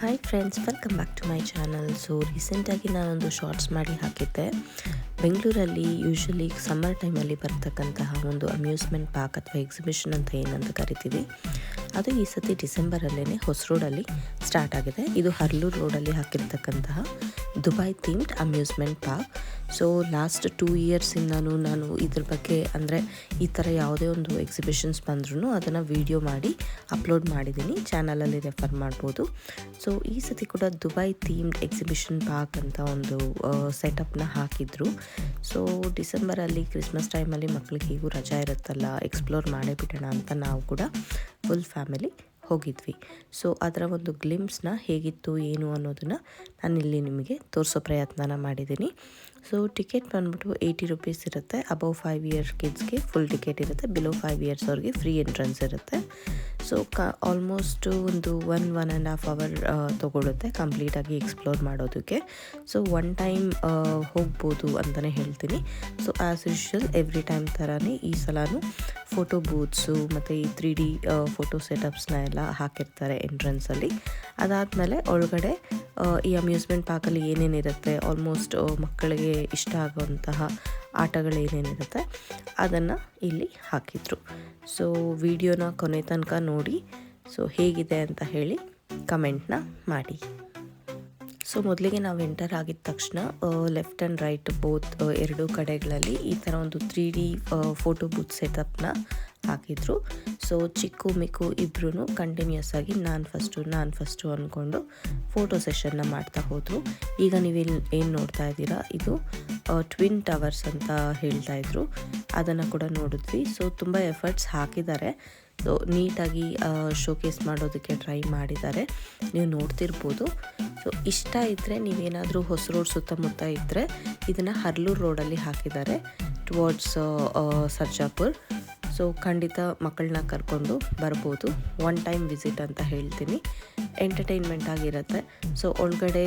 Hi friends, welcome back to my channel. So ರೀಸೆಂಟಾಗಿ ನಾನೊಂದು shorts ಮಾಡಿ ಹಾಕಿದ್ದೆ. ಬೆಂಗಳೂರಲ್ಲಿ ಯೂಶ್ವಲಿ ಸಮ್ಮರ್ ಟೈಮಲ್ಲಿ ಬರ್ತಕ್ಕಂತಹ ಒಂದು ಅಮ್ಯೂಸ್ಮೆಂಟ್ ಪಾರ್ಕ್ ಅಥವಾ ಎಕ್ಸಿಬಿಷನ್ ಅಂತ ಏನಂತ ಕರಿತೀವಿ, ಅದು ಈ ಸತಿ ಡಿಸೆಂಬರಲ್ಲೇ ಹೊಸ ರೋಡಲ್ಲಿ ಸ್ಟಾರ್ಟ್ ಆಗಿದೆ. ಇದು ಹರ್ಲೂರು ರೋಡಲ್ಲಿ ಹಾಕಿರ್ತಕ್ಕಂತಹ Dubai themed amusement park. So last 2 ಇಯರ್ಸಿಂದನೂ ನಾನು ಇದ್ರ ಬಗ್ಗೆ ಅಂದರೆ ಈ ಥರ ಯಾವುದೇ ಒಂದು ಎಕ್ಸಿಬಿಷನ್ಸ್ ಬಂದ್ರೂ ಅದನ್ನು ವೀಡಿಯೋ ಮಾಡಿ ಅಪ್ಲೋಡ್ ಮಾಡಿದ್ದೀನಿ, ಚಾನಲಲ್ಲಿ ರೆಫರ್ ಮಾಡ್ಬೋದು. ಸೊ ಈ ಸತಿ ಕೂಡ ದುಬೈ ಥೀಮ್ಡ್ ಎಕ್ಸಿಬಿಷನ್ ಪಾರ್ಕ್ ಅಂತ ಒಂದು ಸೆಟಪ್ನ ಹಾಕಿದ್ರು. ಸೊ ಡಿಸೆಂಬರಲ್ಲಿ ಕ್ರಿಸ್ಮಸ್ ಟೈಮಲ್ಲಿ ಮಕ್ಕಳಿಗೆ ಹೀಗೂ ರಜಾ ಇರುತ್ತಲ್ಲ, ಎಕ್ಸ್ಪ್ಲೋರ್ ಮಾಡೇ ಬಿಡೋಣ ಅಂತ ನಾವು ಕೂಡ ಫುಲ್ ಫ್ಯಾಮಿಲಿ ಹೋಗಿದ್ವಿ. ಸೊ ಅದರ ಒಂದು ಗ್ಲಿಮ್ಸ್ನ ಹೇಗಿತ್ತು ಏನು ಅನ್ನೋದನ್ನು ನಾನಿಲ್ಲಿ ನಿಮಗೆ ತೋರಿಸೋ ಪ್ರಯತ್ನನ ಮಾಡಿದ್ದೀನಿ. ಸೊ ಟಿಕೆಟ್ ಬಂದ್ಬಿಟ್ಟು 80 ರೂಪೀಸ್ ಇರುತ್ತೆ. ಅಬೌವ್ 5 ಇಯರ್ ಕಿಡ್ಸ್ಗೆ ಫುಲ್ ಟಿಕೆಟ್ ಇರುತ್ತೆ, ಬಿಲೋ 5 ಇಯರ್ಸ್ ಅವ್ರಿಗೆ ಫ್ರೀ ಎಂಟ್ರೆನ್ಸ್ ಇರುತ್ತೆ. ಸೊ ಆಲ್ಮೋಸ್ಟ್ ಒಂದು 1.5 ಅವರ್ ತೊಗೊಳುತ್ತೆ ಕಂಪ್ಲೀಟಾಗಿ ಎಕ್ಸ್ಪ್ಲೋರ್ ಮಾಡೋದಕ್ಕೆ. ಸೊ ಒನ್ ಟೈಮ್ ಹೋಗ್ಬೋದು ಅಂತಲೇ ಹೇಳ್ತೀನಿ. So as usual every time ಥರನೇ ಈ ಸಲನೂ ಫೋಟೋ ಬೂತ್ಸು ಮತ್ತು ಈ 3D ಫೋಟೋ ಸೆಟಪ್ಸ್ನ ಎಲ್ಲ ಹಾಕಿರ್ತಾರೆ ಎಂಟ್ರೆನ್ಸಲ್ಲಿ. ಅದಾದಮೇಲೆ ಒಳಗಡೆ ಈ ಅಮ್ಯೂಸ್ಮೆಂಟ್ ಪಾರ್ಕಲ್ಲಿ ಏನೇನಿರುತ್ತೆ, ಆಲ್ಮೋಸ್ಟ್ ಮಕ್ಕಳಿಗೆ ಇಷ್ಟ ಆಗುವಂತಹ ಆಟಗಳೇನೇನಿರುತ್ತೆ ಅದನ್ನು ಇಲ್ಲಿ ಹಾಕಿದರು. ಸೊ ವಿಡಿಯೋನ ಕೊನೆ ತನಕ ನೋಡಿ, ಸೊ ಹೇಗಿದೆ ಅಂತ ಹೇಳಿ ಕಮೆಂಟ್ನ ಮಾಡಿ. ಸೊ ಮೊದಲಿಗೆ ನಾವು ಎಂಟರ್ ಆಗಿದ ತಕ್ಷಣ ಲೆಫ್ಟ್ ಆ್ಯಂಡ್ ರೈಟ್ ಬೋತ್ ಎರಡೂ ಕಡೆಗಳಲ್ಲಿ ಈ ಥರ ಒಂದು 3D ಫೋಟೋ ಬೂತ್ ಸೆಟಪ್ನ ಹಾಕಿದರು. ಸೊ ಚಿಕ್ಕು ಮಿಕ್ಕು ಇಬ್ಬರೂ ಕಂಟಿನ್ಯೂಸ್ ಆಗಿ ನಾನು ಫಸ್ಟು ಅಂದ್ಕೊಂಡು ಫೋಟೋ ಸೆಷನ್ನ ಮಾಡ್ತಾ ಹೋದರು. ಈಗ ನೀವು ಏನು ನೋಡ್ತಾ ಇದ್ದೀರಾ, ಇದು ಟ್ವಿನ್ ಟವರ್ಸ್ ಅಂತ ಹೇಳ್ತಾಯಿದ್ರು, ಅದನ್ನು ಕೂಡ ನೋಡಿದ್ವಿ. ಸೊ ತುಂಬ ಎಫರ್ಟ್ಸ್ ಹಾಕಿದ್ದಾರೆ. ಸೊ ನೀಟಾಗಿ ಶೋಕೇಸ್ ಮಾಡೋದಕ್ಕೆ ಟ್ರೈ ಮಾಡಿದ್ದಾರೆ, ನೀವು ನೋಡ್ತಿರ್ಬೋದು. ಸೊ ಇಷ್ಟ ಇದ್ದರೆ ನೀವೇನಾದರೂ ಹೊಸ ರೋಡ್ ಸುತ್ತಮುತ್ತ ಇದ್ದರೆ ಇದನ್ನು ಹರ್ಲೂರು ರೋಡಲ್ಲಿ ಹಾಕಿದ್ದಾರೆ ಟುವರ್ಡ್ಸ್ ಸರ್ಜಾಪುರ್. ಸೊ ಖಂಡಿತ ಮಕ್ಕಳನ್ನ ಕರ್ಕೊಂಡು ಬರ್ಬೋದು. ಒನ್ ಟೈಮ್ ವಿಸಿಟ್ ಅಂತ ಹೇಳ್ತೀನಿ, ಎಂಟರ್ಟೈನ್ಮೆಂಟ್ ಆಗಿರುತ್ತೆ. ಸೊ ಒಳಗಡೆ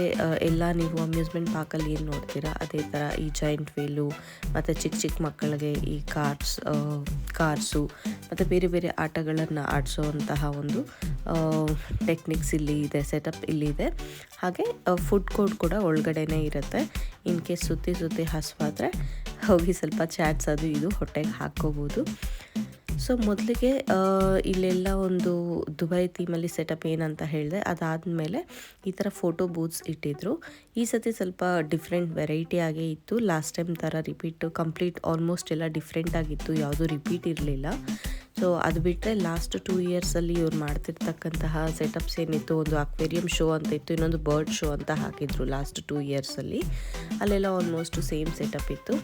ಎಲ್ಲ ನೀವು ಅಮ್ಯೂಸ್ಮೆಂಟ್ ಪಾರ್ಕಲ್ಲಿ ಏನು ನೋಡ್ತೀರಾ ಅದೇ ಥರ ಈ ಜೈಂಟ್ ವೀಲು ಮತ್ತು ಚಿಕ್ಕ ಮಕ್ಕಳಿಗೆ ಈ ಕಾರ್ಸು ಮತ್ತು ಬೇರೆ ಬೇರೆ ಆಟಗಳನ್ನು ಆಡಿಸೋವಂತಹ ಒಂದು ಟೆಕ್ನಿಕ್ಸ್ ಇಲ್ಲಿ ಇದೆ, ಸೆಟಪ್ ಇಲ್ಲಿದೆ. ಹಾಗೆ ಫುಡ್ ಕೋರ್ಟ್ ಕೂಡ ಒಳಗಡೆನೇ ಇರುತ್ತೆ. ಇನ್ ಕೇಸ್ ಸುತ್ತಿ ಹಸುವಾದರೆ ಹೋಗಿ ಸ್ವಲ್ಪ ಚಾಟ್ಸ್ ಅದು ಇದು ಹೊಟ್ಟೆಗೆ ಹಾಕ್ಕೋಬೋದು. ಸೊ ಮೊದಲಿಗೆ ಇಲ್ಲೆಲ್ಲ ಒಂದು ದುಬೈ ಥೀಮಲ್ಲಿ ಸೆಟಪ್ ಏನಂತ ಹೇಳಿದೆ. ಅದಾದಮೇಲೆ ಈ ಥರ ಫೋಟೋ ಬೂತ್ಸ್ ಇಟ್ಟಿದ್ರು. ಈ ಸತಿ ಸ್ವಲ್ಪ ಡಿಫ್ರೆಂಟ್ ವೆರೈಟಿ ಆಗೇ ಇತ್ತು. ಲಾಸ್ಟ್ ಟೈಮ್ ಥರ ರಿಪೀಟ್ ಕಂಪ್ಲೀಟ್ ಆಲ್ಮೋಸ್ಟ್ ಎಲ್ಲ ಡಿಫ್ರೆಂಟ್ ಆಗಿತ್ತು, ಯಾವುದೂ ರಿಪೀಟ್ ಇರಲಿಲ್ಲ. ಸೊ ಅದು ಬಿಟ್ಟರೆ ಲಾಸ್ಟ್ 2 ಇಯರ್ಸಲ್ಲಿ ಇವ್ರು ಮಾಡ್ತಿರ್ತಕ್ಕಂತಹ ಸೆಟಪ್ಸ್ ಏನಿತ್ತು, ಒಂದು ಅಕ್ವೇರಿಯಂ ಶೋ ಅಂತ ಇತ್ತು, ಇನ್ನೊಂದು ಬರ್ಡ್ ಶೋ ಅಂತ ಹಾಕಿದ್ರು ಲಾಸ್ಟ್ 2 ಇಯರ್ಸಲ್ಲಿ. ಅಲ್ಲೆಲ್ಲ ಆಲ್ಮೋಸ್ಟ್ ಸೇಮ್ ಸೆಟಪ್ ಇತ್ತು.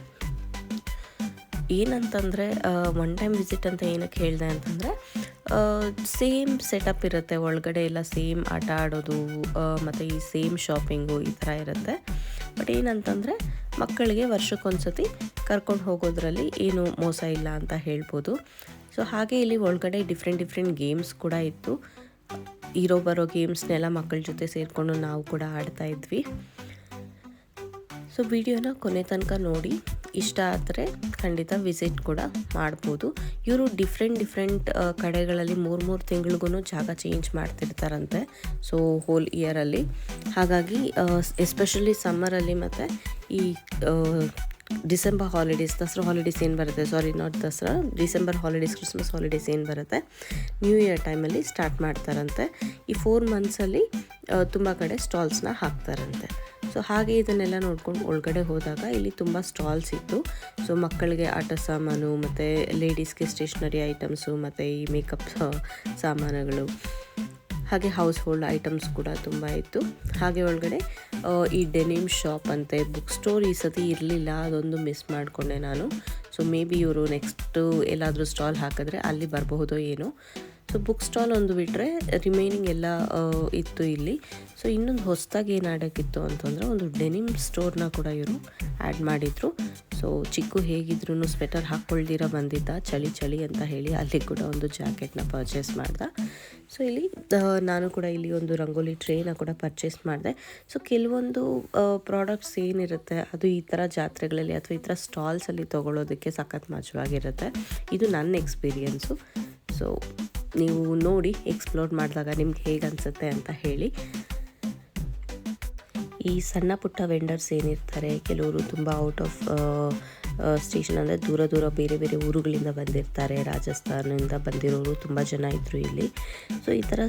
ಏನಂತಂದರೆ ಒನ್ ಟೈಮ್ ವಿಸಿಟ್ ಅಂತ ಏನಕ್ಕೆ ಹೇಳಿದೆ ಅಂತಂದರೆ ಸೇಮ್ ಸೆಟಪ್ ಇರುತ್ತೆ, ಒಳಗಡೆ ಎಲ್ಲ ಸೇಮ್ ಆಟ ಆಡೋದು ಮತ್ತು ಈ ಸೇಮ್ ಶಾಪಿಂಗು ಈ ಥರ ಇರುತ್ತೆ. ಬಟ್ ಏನಂತಂದರೆ ಮಕ್ಕಳಿಗೆ ವರ್ಷಕ್ಕೊಂದ್ಸತಿ ಕರ್ಕೊಂಡು ಹೋಗೋದ್ರಲ್ಲಿ ಏನು ಮೋಸ ಇಲ್ಲ ಅಂತ ಹೇಳ್ಬೋದು. ಸೊ ಹಾಗೆ ಇಲ್ಲಿ ಒಳಗಡೆ ಡಿಫ್ರೆಂಟ್ ಗೇಮ್ಸ್ ಕೂಡ ಇತ್ತು. ಇರೋ ಬರೋ ಗೇಮ್ಸ್ನೆಲ್ಲ ಮಕ್ಕಳ ಜೊತೆ ಸೇರಿಕೊಂಡು ನಾವು ಕೂಡ ಆಡ್ತಾ ಇದ್ವಿ. ಸೊ ವಿಡಿಯೋನ ಕೊನೆ ತನಕ ನೋಡಿ, ಇಷ್ಟ ಆದರೆ ಖಂಡಿತ ವಿಸಿಟ್ ಕೂಡ ಮಾಡ್ಬೋದು. ಇವರು ಡಿಫ್ರೆಂಟ್ ಕಡೆಗಳಲ್ಲಿ 3 ತಿಂಗಳಿಗೂ ಜಾಗ ಚೇಂಜ್ ಮಾಡ್ತಿರ್ತಾರಂತೆ. ಸೊ ಹೋಲ್ ಇಯರಲ್ಲಿ, ಹಾಗಾಗಿ ಎಸ್ಪೆಷಲಿ ಸಮ್ಮರಲ್ಲಿ ಮತ್ತು ಈ ಡಿಸೆಂಬರ್ ಹಾಲಿಡೇಸ್, ದಸರಾ ಹಾಲಿಡೇಸ್ ಏನು ಬರುತ್ತೆ, ಡಿಸೆಂಬರ್ ಹಾಲಿಡೇಸ್, ಕ್ರಿಸ್ಮಸ್ ಹಾಲಿಡೇಸ್ ಏನು ಬರುತ್ತೆ, ನ್ಯೂ ಇಯರ್ ಟೈಮಲ್ಲಿ ಸ್ಟಾರ್ಟ್ ಮಾಡ್ತಾರಂತೆ. ಈ 4 ಮಂತ್ಸಲ್ಲಿ ತುಂಬ ಕಡೆ ಸ್ಟಾಲ್ಸ್ನ ಹಾಕ್ತಾರಂತೆ. ಸೊ ಹಾಗೆ ಇದನ್ನೆಲ್ಲ ನೋಡ್ಕೊಂಡು ಒಳಗಡೆ ಹೋದಾಗ ಇಲ್ಲಿ ತುಂಬ ಸ್ಟಾಲ್ಸ್ ಇತ್ತು. ಸೊ ಮಕ್ಕಳಿಗೆ ಆಟ ಸಾಮಾನು ಮತ್ತು ಲೇಡೀಸ್ಗೆ ಸ್ಟೇಷ್ನರಿ ಐಟಮ್ಸು ಮತ್ತು ಈ ಮೇಕಪ್ ಸಾಮಾನುಗಳು, ಹಾಗೆ ಹೌಸ್ ಹೋಲ್ಡ್ ಐಟಮ್ಸ್ ಕೂಡ ತುಂಬ ಇತ್ತು. ಹಾಗೆ ಒಳಗಡೆ ಈ ಡೆನಿಮ್ ಶಾಪ್ ಅಂತೆ, ಬುಕ್ ಸ್ಟೋರ್ ಈ ಸತಿ ಇರಲಿಲ್ಲ, ಅದೊಂದು ಮಿಸ್ ಮಾಡಿಕೊಂಡೆ ನಾನು. ಸೊ ಮೇ ಬಿ ಇವರು ನೆಕ್ಸ್ಟು ಎಲ್ಲಾದರೂ ಸ್ಟಾಲ್ ಹಾಕಿದ್ರೆ ಅಲ್ಲಿ ಬರಬಹುದೋ ಏನೋ. ಸೊ ಬುಕ್ ಸ್ಟಾಲ್ ಒಂದು ಬಿಟ್ಟರೆ ರಿಮೈನಿಂಗ್ ಎಲ್ಲ ಇತ್ತು ಇಲ್ಲಿ. ಸೊ ಇನ್ನೊಂದು ಹೊಸದಾಗಿ ಏನು ಆಡೋಕ್ಕಿತ್ತು ಅಂತಂದರೆ ಒಂದು ಡೆನಿಮ್ ಸ್ಟೋರ್ನ ಕೂಡ ಇವರು ಆ್ಯಡ್ ಮಾಡಿದರು. ಸೊ ಚಿಕ್ಕು ಹೇಗಿದ್ರು ಸ್ವೆಟರ್ ಹಾಕ್ಕೊಳ್ದಿರ ಬಂದಿದ್ದ, ಚಳಿ ಅಂತ ಹೇಳಿ ಅಲ್ಲಿ ಕೂಡ ಒಂದು ಜಾಕೆಟ್ನ ಪರ್ಚೇಸ್ ಮಾಡ್ದೆ. ಸೊ ಇಲ್ಲಿ ನಾನು ಕೂಡ ಇಲ್ಲಿ ಒಂದು ರಂಗೋಲಿ ಟ್ರೇನ ಕೂಡ ಪರ್ಚೇಸ್ ಮಾಡಿದೆ. ಸೊ ಕೆಲವೊಂದು ಪ್ರಾಡಕ್ಟ್ಸ್ ಏನಿರುತ್ತೆ ಅದು ಈ ಥರ ಜಾತ್ರೆಗಳಲ್ಲಿ ಅಥವಾ ಈ ಥರ ಸ್ಟಾಲ್ಸಲ್ಲಿ ತೊಗೊಳೋದಕ್ಕೆ ಸಖತ್ ಮಜವಾಗಿರುತ್ತೆ. ಇದು ನನ್ನ ಎಕ್ಸ್ಪೀರಿಯೆನ್ಸು. ಸೊ ನೀವು ನೋಡಿ ಎಕ್ಸ್ಪ್ಲೋರ್ ಮಾಡಿದಾಗ ನಿಮ್ಗೆ ಹೇಗೆ ಅನಿಸುತ್ತೆ ಅಂತ ಹೇಳಿ. ಈ ಸಣ್ಣ ಪುಟ್ಟ ವೆಂಡರ್ಸ್ ಏನಿರ್ತಾರೆ, ಕೆಲವರು ತುಂಬ ಔಟ್ ಆಫ್ ಸ್ಟೇಷನ್ ಅಂದರೆ ದೂರ ದೂರ ಬೇರೆ ಬೇರೆ ಊರುಗಳಿಂದ ಬಂದಿರ್ತಾರೆ. ರಾಜಸ್ಥಾನದಿಂದ ಬಂದಿರೋರು ತುಂಬ ಜನ ಇದ್ದರು ಇಲ್ಲಿ. ಸೊ ಈ ಥರ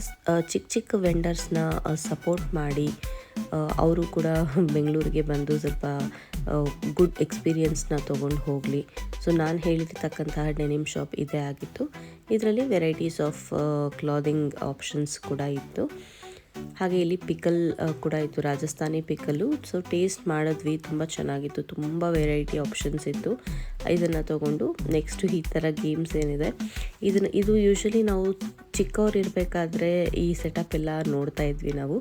ಚಿಕ್ಕ ಚಿಕ್ಕ ವೆಂಡರ್ಸ್ನ ಸಪೋರ್ಟ್ ಮಾಡಿ ಅವರು ಕೂಡ ಬೆಂಗಳೂರಿಗೆ ಬಂದು ಸ್ವಲ್ಪ ಗುಡ್ ಎಕ್ಸ್ಪೀರಿಯನ್ಸ್ನ ತೊಗೊಂಡು ಹೋಗಲಿ. ಸೊ ನಾನು ಹೇಳಿರ್ತಕ್ಕಂತಹ ಡೆನಿಮ್ ಶಾಪ್ ಇದೇ ಆಗಿತ್ತು. ಇದರಲ್ಲಿ ವೆರೈಟೀಸ್ ಆಫ್ ಕ್ಲಾದಿಂಗ್ ಆಪ್ಷನ್ಸ್ ಕೂಡ ಇತ್ತು. ಹಾಗೆ ಇಲ್ಲಿ ಪಿಕಲ್ ಕೂಡ ಇತ್ತು, ರಾಜಸ್ಥಾನಿ ಪಿಕಲ್ಲು. ಸೊ ಟೇಸ್ಟ್ ಮಾಡಿದ್ವಿ, ತುಂಬ ಚೆನ್ನಾಗಿತ್ತು, ತುಂಬ ವೆರೈಟಿ ಆಪ್ಷನ್ಸ್ ಇತ್ತು. ಇದನ್ನು ತೊಗೊಂಡು ನೆಕ್ಸ್ಟು ಈ ಥರ ಗೇಮ್ಸ್ ಏನಿದೆ ಇದು ಯೂಶ್ವಲಿ ನಾವು ಚಿಕ್ಕವ್ರು ಇರಬೇಕಾದ್ರೆ ಈ ಸೆಟಪ್ ಎಲ್ಲ ನೋಡ್ತಾ ಇದ್ವಿ ನಾವು.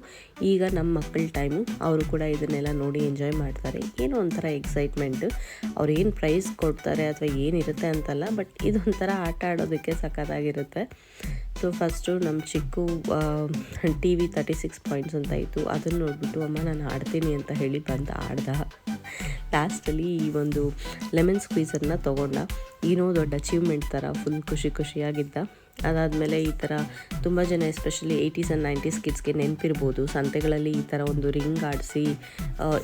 ಈಗ ನಮ್ಮ ಮಕ್ಕಳ ಟೈಮು, ಅವರು ಕೂಡ ಇದನ್ನೆಲ್ಲ ನೋಡಿ ಎಂಜಾಯ್ ಮಾಡ್ತಾರೆ. ಏನೋ ಒಂಥರ ಎಕ್ಸೈಟ್ಮೆಂಟ್. ಅವ್ರು ಏನು ಪ್ರೈಸ್ ಕೊಡ್ತಾರೆ ಅಥವಾ ಏನಿರುತ್ತೆ ಅಂತಲ್ಲ, ಬಟ್ ಇದೊಂಥರ ಆಟ ಆಡೋದಕ್ಕೆ ಸಖತ್ತಾಗಿರುತ್ತೆ. ಸೊ ಫಸ್ಟು ನಮ್ಮ ಚಿಕ್ಕು TV 36 ಪಾಯಿಂಟ್ಸ್ ಅಂತ ಇತ್ತು, ಅದನ್ನು ನೋಡಿಬಿಟ್ಟು ಅಮ್ಮ ನಾನು ಆಡ್ತೀನಿ ಅಂತ ಹೇಳಿ ಬಂದು ಆಡ್ದ. ಲಾಸ್ಟಲ್ಲಿ ಈ ಒಂದು ಲೆಮನ್ ಸ್ಕ್ವೀಸನ್ನು ತೊಗೊಂಡ. ಏನೋ ದೊಡ್ಡ ಅಚೀವ್ಮೆಂಟ್ ಥರ ಫುಲ್ ಖುಷಿಯಾಗಿದ್ದ. ಅದಾದಮೇಲೆ ಈ ಥರ ತುಂಬ ಜನ ಎಸ್ಪೆಷಲಿ 80s ಆ್ಯಂಡ್ 90s ಕಿಡ್ಸ್ಗೆ ನೆನಪಿರ್ಬೋದು, ಸಂತೆಗಳಲ್ಲಿ ಈ ಥರ ಒಂದು ರಿಂಗ್ ಆಡಿಸಿ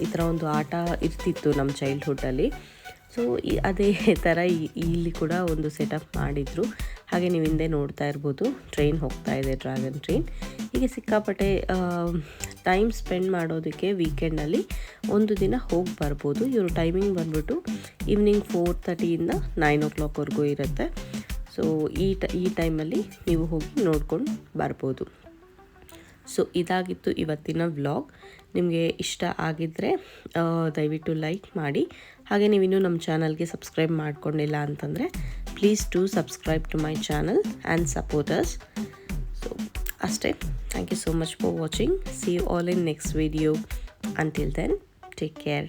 ಈ ಥರ ಒಂದು ಆಟ ಇರ್ತಿತ್ತು ನಮ್ಮ ಚೈಲ್ಡ್ಹುಡ್ಡಲ್ಲಿ. ಸೊ ಅದೇ ಥರ ಇಲ್ಲಿ ಕೂಡ ಒಂದು ಸೆಟಪ್ ಮಾಡಿದರು. ಹಾಗೆ ನೀವು ಹಿಂದೆ ನೋಡ್ತಾ ಇರ್ಬೋದು, ಟ್ರೈನ್ ಹೋಗ್ತಾ ಇದೆ, ಡ್ರ್ಯಾಗನ್ ಟ್ರೈನ್. ಹೀಗೆ ಸಿಕ್ಕಾಪಟ್ಟೆ ಟೈಮ್ ಸ್ಪೆಂಡ್ ಮಾಡೋದಕ್ಕೆ ವೀಕೆಂಡಲ್ಲಿ ಒಂದು ದಿನ ಹೋಗಿ ಬರ್ಬೋದು. ಇವರು ಟೈಮಿಂಗ್ ಬಂದ್ಬಿಟ್ಟು ಈವ್ನಿಂಗ್ 4:30ಇಂದ 9 o'clockವರೆಗೂ ಇರುತ್ತೆ. ಸೊ ಈ ಟೈಮಲ್ಲಿ ನೀವು ಹೋಗಿ ನೋಡ್ಕೊಂಡು ಬರ್ಬೋದು. ಸೊ ಇದಾಗಿತ್ತು ಇವತ್ತಿನ ವ್ಲಾಗ್. ನಿಮಗೆ ಇಷ್ಟ ಆಗಿದ್ದರೆ ದಯವಿಟ್ಟು ಲೈಕ್ ಮಾಡಿ. ಹಾಗೆ ನೀವಿನ್ನೂ ನಮ್ಮ ಚಾನಲ್ಗೆ ಸಬ್ಸ್ಕ್ರೈಬ್ ಮಾಡ್ಕೊಂಡಿಲ್ಲ ಅಂತಂದರೆ please to subscribe to my channel and support us. So ಅಷ್ಟೇ. Thank you so much for watching. See you all in next video. Until then, take care.